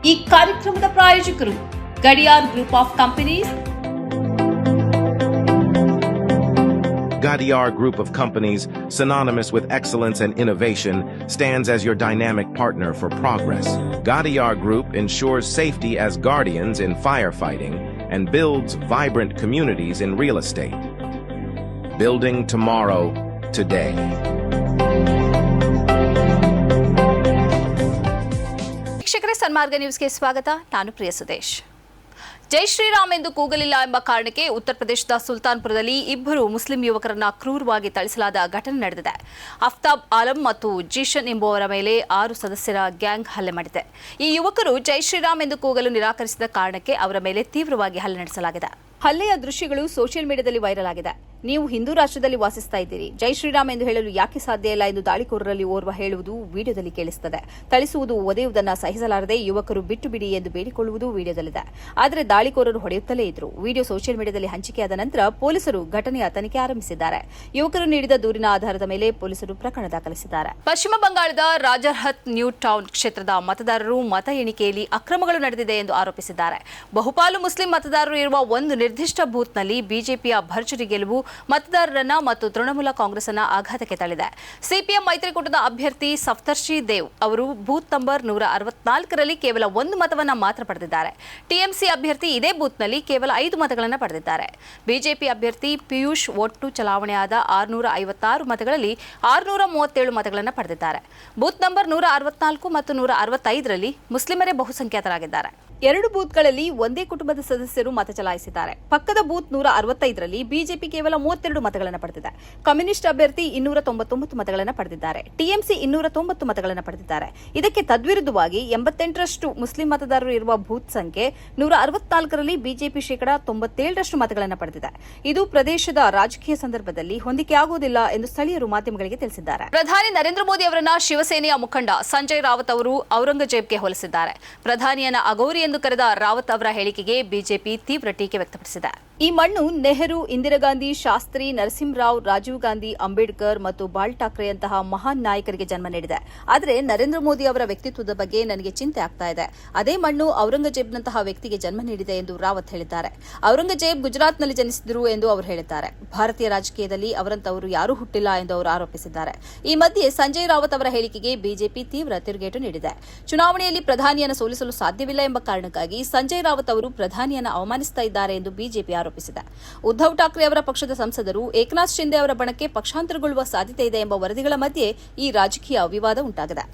ಈ ಕಾರ್ಯಕ್ರಮದ ಪ್ರಾಯೋಜಕರು Gadiyar group of companies. Gadiar Group of Companies, synonymous with excellence and innovation, stands as your dynamic partner for progress. Gadiar Group ensures safety as guardians in firefighting and builds vibrant communities in real estate. Building tomorrow, today. ವೀಕ್ಷಕರೇ, ಸನ್ಮಾರ್ಗ ನ್ಯೂಸ್ಗೆ ಸ್ವಾಗತ. ನಾನು ಪ್ರಿಯ ಸುದೇಶ್. ಜೈ ಶ್ರೀರಾಮ್ ಎಂದು ಕೂಗಲಿಲ್ಲ ಎಂಬ ಕಾರಣಕ್ಕೆ ಉತ್ತರ ಪ್ರದೇಶದ ಸುಲ್ತಾನ್ಪುರದಲ್ಲಿ ಇಬ್ಬರು ಮುಸ್ಲಿಂ ಯುವಕರನ್ನ ಕ್ರೂರವಾಗಿ ಥಳಿಸಲಾದ ಘಟನೆ ನಡೆದಿದೆ. ಅಫ್ತಾಬ್ ಆಲಂ ಮತ್ತು ಜೀಶನ್ ಎಂಬುವರ ಮೇಲೆ 6 ಸದಸ್ಯರ ಗ್ಯಾಂಗ್ ಹಲ್ಲೆ ಮಾಡಿದೆ. ಈ ಯುವಕರು ಜೈ ಶ್ರೀರಾಮ್ ಎಂದು ಕೂಗಲು ನಿರಾಕರಿಸಿದ ಕಾರಣಕ್ಕೆ ಅವರ ಮೇಲೆ ತೀವ್ರವಾಗಿ ಹಲ್ಲೆ ನಡೆಸಲಾಗಿದೆ. ಹಲ್ಲೆಯ ದೃಶ್ಯಗಳು ಸೋಷಿಯಲ್ ಮೀಡಿಯಾದಲ್ಲಿ ವೈರಲ್ ಆಗಿದೆ. ನೀವು ಹಿಂದೂ ರಾಷ್ಟ್ರದಲ್ಲಿ ವಾಸಿಸ್ತಾ ಇದ್ದೀರಿ, ಜೈ ಶ್ರೀರಾಮ್ ಎಂದು ಹೇಳಲು ಯಾಕೆ ಸಾಧ್ಯ ಇಲ್ಲ ಎಂದು ದಾಳಿಕೋರರಲ್ಲಿ ಓರ್ವ ಹೇಳುವುದು ವಿಡಿಯೋದಲ್ಲಿ ಕೇಳಿಸುತ್ತದೆ. ಥಳಿಸುವುದು, ಒದೆಯುವುದನ್ನು ಸಹಿಸಲಾರದೆ ಯುವಕರು ಬಿಟ್ಟು ಬಿಡಿ ಎಂದು ಬೇಡಿಕೊಳ್ಳುವುದು ವಿಡಿಯೋದಲ್ಲಿದೆ. ಆದರೆ ದಾಳಿಕೋರರು ಹೊಡೆಯುತ್ತಲೇ ಇದ್ರು. ವಿಡಿಯೋ ಸೋಷಿಯಲ್ ಮೀಡಿಯಾದಲ್ಲಿ ಹಂಚಿಕೆಯಾದ ನಂತರ ಪೊಲೀಸರು ಘಟನೆಯ ತನಿಖೆ ಆರಂಭಿಸಿದ್ದಾರೆ. ಯುವಕರು ನೀಡಿದ ದೂರಿನ ಆಧಾರದ ಮೇಲೆ ಪೊಲೀಸರು ಪ್ರಕರಣ ದಾಖಲಿಸಿದ್ದಾರೆ. ಪಶ್ಚಿಮ ಬಂಗಾಳದ ರಾಜರ್ಹತ್ ನ್ಯೂ ಟೌನ್ ಕ್ಷೇತ್ರದ ಮತದಾರರು ಮತ ಎಣಿಕೆಯಲ್ಲಿ ಅಕ್ರಮಗಳು ನಡೆದಿದೆ ಎಂದು ಆರೋಪಿಸಿದ್ದಾರೆ. ಬಹುಪಾಲು ಮುಸ್ಲಿಂ ಮತದಾರರು ಇರುವ ಒಂದು ನಿರ್ದಿಷ್ಟ ಬೂತ್ನಲ್ಲಿ ಬಿಜೆಪಿಯ ಭರ್ಜರಿ ಗೆಲುವು ಮತದಾರರನ್ನ ಮತ್ತು ತೃಣಮೂಲ ಕಾಂಗ್ರೆಸ್ ಅನ್ನ ಆಘಾತಕ್ಕೆ ತಳ್ಳಿದೆ. ಸಿಪಿಎಂ ಮೈತ್ರಿಕೂಟದ ಅಭ್ಯರ್ಥಿ ಸಫ್ತರ್ಶಿ ದೇವ್ ಅವರು ಬೂತ್ ನಂಬರ್ 164ರಲ್ಲಿ ಕೇವಲ 1 ಮತವನ್ನ ಮಾತ್ರ ಪಡೆದಿದ್ದಾರೆ. ಟಿಎಂಸಿ ಅಭ್ಯರ್ಥಿ ಇದೇ ಬೂತ್ನಲ್ಲಿ ಕೇವಲ 5 ಮತಗಳನ್ನು ಪಡೆದಿದ್ದಾರೆ. ಬಿಜೆಪಿ ಅಭ್ಯರ್ಥಿ ಪಿಯೂಷ್ ಒಟ್ಟು ಚಲಾವಣೆಯಾದ 656 ಮತಗಳಲ್ಲಿ 637 ಮತಗಳನ್ನು ಪಡೆದಿದ್ದಾರೆ. ಬೂತ್ ನಂಬರ್ 164 ಮತ್ತು 165ರಲ್ಲಿ ಮುಸ್ಲಿಮರೇ ಬಹುಸಂಖ್ಯಾತರಾಗಿದ್ದಾರೆ. 2 ಬೂತ್ಗಳಲ್ಲಿ ಒಂದೇ ಕುಟುಂಬದ ಸದಸ್ಯರು ಮತ ಚಲಾಯಿಸಿದ್ದಾರೆ. ಪಕ್ಕದ ಬೂತ್ 165ರಲ್ಲಿ ಬಿಜೆಪಿ ಕೇವಲ 32 ಮತಗಳನ್ನು ಪಡೆದಿದೆ. ಕಮ್ಯುನಿಸ್ಟ್ ಅಭ್ಯರ್ಥಿ 299 ಮತಗಳನ್ನು ಪಡೆದಿದ್ದಾರೆ. ಟಿಎಂಸಿ 290 ಮತಗಳನ್ನು ಪಡೆದಿದ್ದಾರೆ. ಇದಕ್ಕೆ ತದ್ವಿರುದ್ಧವಾಗಿ 88ರಷ್ಟು ಮುಸ್ಲಿಂ ಮತದಾರರು ಇರುವ ಬೂತ್ ಸಂಖ್ಯೆ 164ರಲ್ಲಿ ಬಿಜೆಪಿ ಶೇಕಡಾ 97ರಷ್ಟು ಮತಗಳನ್ನು ಪಡೆದಿದೆ. ಇದು ಪ್ರದೇಶದ ರಾಜಕೀಯ ಸಂದರ್ಭದಲ್ಲಿ ಹೊಂದಿಕೆಯಾಗುವುದಿಲ್ಲ ಎಂದು ಸ್ಥಳೀಯರು ಮಾಧ್ಯಮಗಳಿಗೆ ತಿಳಿಸಿದ್ದಾರೆ. ಪ್ರಧಾನಿ ನರೇಂದ್ರ ಮೋದಿ ಅವರನ್ನ ಶಿವಸೇನೆಯ ಮುಖಂಡ ಸಂಜಯ್ ರಾವತ್ ಅವರು ಔರಂಗಜೇಬ್ಗೆ ಹೋಲಿಸಿದ್ದಾರೆ. ಪ್ರಧಾನಿಯನ್ನ ಅಘೋರಿ ಎಂದು ಕರೆದ ರಾವತ್ ಅವರ ಹೇಳಿಕೆಗೆ ಬಿಜೆಪಿ ತೀವ್ರ ಟೀಕೆ ವ್ಯಕ್ತಪಡಿಸಿದೆ. ಈ ಮಣ್ಣು ನೆಹರು, ಇಂದಿರಾ ಗಾಂಧಿ, ಶಾಸ್ತ್ರಿ, ನರಸಿಂಹರಾವ್, ರಾಜೀವ್ ಗಾಂಧಿ, ಅಂಬೇಡ್ಕರ್ ಮತ್ತು ಬಾಲ್ ಠಾಕ್ರೆಯಂತಹ ಮಹಾನ್ ನಾಯಕರಿಗೆ ಜನ್ಮ ನೀಡಿದೆ. ಆದರೆ ನರೇಂದ್ರ ಮೋದಿ ಅವರ ವ್ಯಕ್ತಿತ್ವದ ಬಗ್ಗೆ ನನಗೆ ಚಿಂತೆ ಆಗ್ತಾ ಇದೆ. ಅದೇ ಮಣ್ಣು ಔರಂಗಜೇಬ್ನಂತಹ ವ್ಯಕ್ತಿಗೆ ಜನ್ಮ ನೀಡಿದೆ ಎಂದು ರಾವತ್ ಹೇಳಿದ್ದಾರೆ. ಔರಂಗಜೇಬ್ ಗುಜರಾತ್ನಲ್ಲಿ ಜನಿಸಿದರು ಎಂದು ಅವರು ಹೇಳಿದ್ದಾರೆ. ಭಾರತೀಯ ರಾಜಕೀಯದಲ್ಲಿ ಅವರಂತವರು ಯಾರೂ ಹುಟ್ಟಿಲ್ಲ ಎಂದು ಅವರು ಆರೋಪಿಸಿದ್ದಾರೆ. ಈ ಮಧ್ಯೆ ಸಂಜಯ್ ರಾವತ್ ಅವರ ಹೇಳಿಕೆಗೆ ಬಿಜೆಪಿ ತೀವ್ರ ತಿರುಗೇಟು ನೀಡಿದೆ. ಚುನಾವಣೆಯಲ್ಲಿ ಪ್ರಧಾನಿಯನ್ನು ಸೋಲಿಸಲು ಸಾಧ್ಯವಿಲ್ಲ ಎಂಬ ಕಾರಣಕ್ಕಾಗಿ ಸಂಜಯ್ ರಾವತ್ ಅವರು ಪ್ರಧಾನಿಯನ್ನು ಅವಮಾನಿಸುತ್ತಾ ಇದ್ದಾರೆ ಎಂದು ಬಿಜೆಪಿ ಆರೋಪಿಸಿದೆ. ಉದ್ದವ್ ಠಾಕ್ರೆ ಅವರ ಪಕ್ಷದ ಸಂಸದರು ಏಕನಾಥ್ ಶಿಂದೆ ಅವರ ಬಣಕ್ಕೆ ಪಕ್ಷಾಂತರಗೊಳ್ಳುವ ಸಾಧ್ಯತೆ ಇದೆ ಎಂಬ ವರದಿಗಳ ಮಧ್ಯೆ ಈ ರಾಜಕೀಯ ವಿವಾದ ಉಂಟಾಗಿದೆ.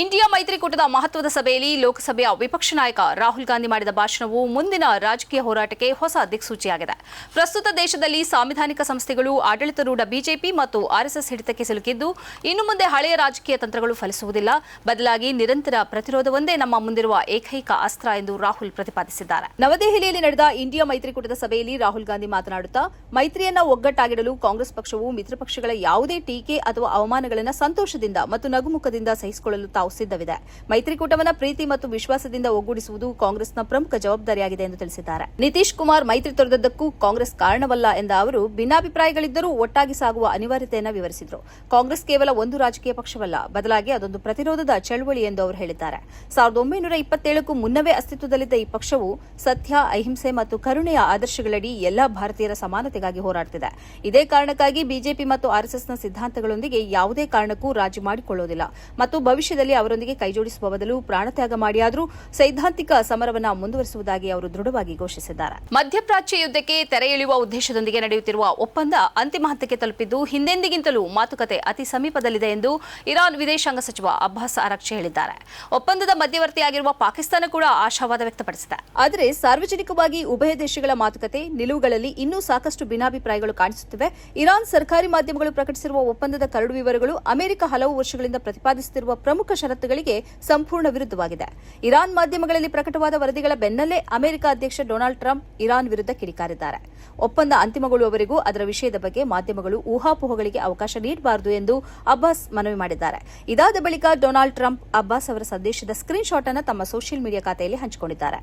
ಇಂಡಿಯಾ ಮೈತ್ರಿಕೂಟದ ಮಹತ್ವದ ಸಭೆಯಲ್ಲಿ ಲೋಕಸಭೆಯ ವಿಪಕ್ಷ ನಾಯಕ ರಾಹುಲ್ ಗಾಂಧಿ ಮಾಡಿದ ಭಾಷಣವು ಮುಂದಿನ ರಾಜಕೀಯ ಹೋರಾಟಕ್ಕೆ ಹೊಸ ದಿಕ್ಸೂಚಿಯಾಗಿದೆ. ಪ್ರಸ್ತುತ ದೇಶದಲ್ಲಿ ಸಾಂವಿಧಾನಿಕ ಸಂಸ್ಥೆಗಳು, ಆಡಳಿತಾರೂಢ ಬಿಜೆಪಿ ಮತ್ತು ಆರ್ಎಸ್ಎಸ್ ಹಿಡಿತಕ್ಕೆ ಸಿಲುಕಿದ್ದು, ಇನ್ನು ಮುಂದೆ ಹಳೆಯ ರಾಜಕೀಯ ತಂತ್ರಗಳು ಫಲಿಸುವುದಿಲ್ಲ. ಬದಲಾಗಿ ನಿರಂತರ ಪ್ರತಿರೋಧವೊಂದೇ ನಮ್ಮ ಮುಂದಿರುವ ಏಕೈಕ ಅಸ್ತ್ರ ಎಂದು ರಾಹುಲ್ ಪ್ರತಿಪಾದಿಸಿದ್ದಾರೆ. ನವದೆಹಲಿಯಲ್ಲಿ ನಡೆದ ಇಂಡಿಯಾ ಮೈತ್ರಿಕೂಟದ ಸಭೆಯಲ್ಲಿ ರಾಹುಲ್ ಗಾಂಧಿ ಮಾತನಾಡುತ್ತಾ, ಮೈತ್ರಿಯನ್ನ ಒಗ್ಗಟ್ಟಾಗಿಡಲು ಕಾಂಗ್ರೆಸ್ ಪಕ್ಷವು ಮಿತ್ರ ಪಕ್ಷಗಳ ಯಾವುದೇ ಟೀಕೆ ಅಥವಾ ಅವಮಾನಗಳನ್ನು ಸಂತೋಷದಿಂದ ಮತ್ತು ನಗುಮುಖದಿಂದ ಸಹಿಸಿಕೊಳ್ಳಲು ಸಿದ್ಧವಿದೆ. ಮೈತ್ರಿಕೂಟವನ್ನ ಪ್ರೀತಿ ಮತ್ತು ವಿಶ್ವಾಸದಿಂದ ಒಗ್ಗೂಡಿಸುವುದು ಕಾಂಗ್ರೆಸ್ನ ಪ್ರಮುಖ ಜವಾಬ್ದಾರಿಯಾಗಿದೆ ಎಂದು ತಿಳಿಸಿದ್ದಾರೆ. ನಿತೀಶ್ ಕುಮಾರ್ ಮೈತ್ರಿ ತೊರೆದದ್ದಕ್ಕೂ ಕಾಂಗ್ರೆಸ್ ಕಾರಣವಲ್ಲ ಎಂದ ಅವರು, ಭಿನ್ನಾಭಿಪ್ರಾಯಗಳಿದ್ದರೂ ಒಟ್ಟಾಗಿ ಸಾಗುವ ಅನಿವಾರ್ಯತೆಯನ್ನು ವಿವರಿಸಿದರು. ಕಾಂಗ್ರೆಸ್ ಕೇವಲ ಒಂದು ರಾಜಕೀಯ ಪಕ್ಷವಲ್ಲ, ಬದಲಾಗಿ ಅದೊಂದು ಪ್ರತಿರೋಧದ ಚಳವಳಿ ಎಂದು ಅವರು ಹೇಳಿದ್ದಾರೆ. 1927ಕ್ಕೂ ಮುನ್ನವೇ ಅಸ್ತಿತ್ವದಲ್ಲಿದ್ದ ಈ ಪಕ್ಷವು ಸತ್ಯ, ಅಹಿಂಸೆ ಮತ್ತು ಕರುಣೆಯ ಆದರ್ಶಗಳಡಿ ಎಲ್ಲಾ ಭಾರತೀಯರ ಸಮಾನತೆಗಾಗಿ ಹೋರಾಡುತ್ತಿದೆ. ಇದೇ ಕಾರಣಕ್ಕಾಗಿ ಬಿಜೆಪಿ ಮತ್ತು ಆರ್ಎಸ್ಎಸ್ನ ಸಿದ್ಧಾಂತಗಳೊಂದಿಗೆ ಯಾವುದೇ ಕಾರಣಕ್ಕೂ ರಾಜಿ ಮಾಡಿಕೊಳ್ಳುವುದಿಲ್ಲ ಮತ್ತು ಭವಿಷ್ಯದಲ್ಲಿ ಅವರೊಂದಿಗೆ ಕೈಜೋಡಿಸುವ ಬದಲು ಪ್ರಾಣತ್ಯಾಗ ಮಾಡಿಯಾದರೂ ಸೈದ್ಧಾಂತಿಕ ಸಮರವನ್ನು ಮುಂದುವರಿಸುವುದಾಗಿ ಅವರು ದೃಢವಾಗಿ ಘೋಷಿಸಿದ್ದಾರೆ. ಮಧ್ಯಪ್ರಾಚ್ಯ ಯುದ್ಧಕ್ಕೆ ತೆರೆ ಎಳೆಯುವ ಉದ್ದೇಶದೊಂದಿಗೆ ನಡೆಯುತ್ತಿರುವ ಒಪ್ಪಂದ ಅಂತಿಮ ಹಂತಕ್ಕೆ ತಲುಪಿದ್ದು, ಹಿಂದೆಂದಿಗಿಂತಲೂ ಮಾತುಕತೆ ಅತಿ ಸಮೀಪದಲ್ಲಿದೆ ಎಂದು ಇರಾನ್ ವಿದೇಶಾಂಗ ಸಚಿವ ಅಬ್ಬಾಸ್ ಅರಾಕ್ಚಿ ಹೇಳಿದ್ದಾರೆ. ಒಪ್ಪಂದದ ಮಧ್ಯವರ್ತಿಯಾಗಿರುವ ಪಾಕಿಸ್ತಾನ ಕೂಡ ಆಶಾವಾದ ವ್ಯಕ್ತಪಡಿಸಿದೆ. ಆದರೆ ಸಾರ್ವಜನಿಕವಾಗಿ ಉಭಯ ದೇಶಗಳ ಮಾತುಕತೆ ನಿಲುವುಗಳಲ್ಲಿ ಇನ್ನೂ ಸಾಕಷ್ಟು ಭಿನ್ನಾಭಿಪ್ರಾಯಗಳು ಕಾಣಿಸುತ್ತಿವೆ. ಇರಾನ್ ಸರ್ಕಾರಿ ಮಾಧ್ಯಮಗಳು ಪ್ರಕಟಿಸಿರುವ ಒಪ್ಪಂದದ ಕರಡು ವಿವರಗಳು ಅಮೆರಿಕ ಹಲವು ವರ್ಷಗಳಿಂದ ಪ್ರತಿಪಾದಿಸುತ್ತಿರುವ ಪ್ರಮುಖ ಷರತ್ತುಗಳಿಗೆ ಸಂಪೂರ್ಣ ವಿರುದ್ಧವಾಗಿದೆ. ಇರಾನ್ ಮಾಧ್ಯಮಗಳಲ್ಲಿ ಪ್ರಕಟವಾದ ವರದಿಗಳ ಬೆನ್ನಲ್ಲೇ ಅಮೆರಿಕ ಅಧ್ಯಕ್ಷ ಡೊನಾಲ್ಡ್ ಟ್ರಂಪ್ ಇರಾನ್ ವಿರುದ್ಧ ಕಿಡಿಕಾರಿದ್ದಾರೆ. ಒಪ್ಪಂದ ಅಂತಿಮಗೊಳ್ಳುವವರೆಗೂ ಅದರ ವಿಷಯದ ಬಗ್ಗೆ ಮಾಧ್ಯಮಗಳು ಊಹಾಪೋಹಗಳಿಗೆ ಅವಕಾಶ ನೀಡಬಾರದು ಎಂದು ಅಬ್ಬಾಸ್ ಮನವಿ ಮಾಡಿದ್ದಾರೆ. ಇದಾದ ಬಳಿಕ ಡೊನಾಲ್ಡ್ ಟ್ರಂಪ್ ಅಬ್ಬಾಸ್ ಅವರ ಸಂದೇಶದ ಸ್ಕ್ರೀನ್ ಶಾಟ್ ಅನ್ನು ತಮ್ಮ ಸೋಷಿಯಲ್ ಮೀಡಿಯಾ ಖಾತೆಯಲ್ಲಿ ಹಂಚಿಕೊಂಡಿದ್ದಾರೆ.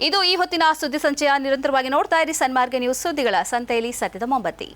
ಇದು ಈ ಹೊತ್ತಿನ ಸುದ್ದಿ ಸಂಚಯ. ನಿರಂತರವಾಗಿ ನೋಡ್ತಾ ಇರಿ ಸನ್ಮಾರ್ಗ ನ್ಯೂಸ್, ಸುದ್ದಿಗಳ ಸಂತೆಯಲ್ಲಿ ಸತ್ಯದ ಮೊಂಬತ್ತಿ.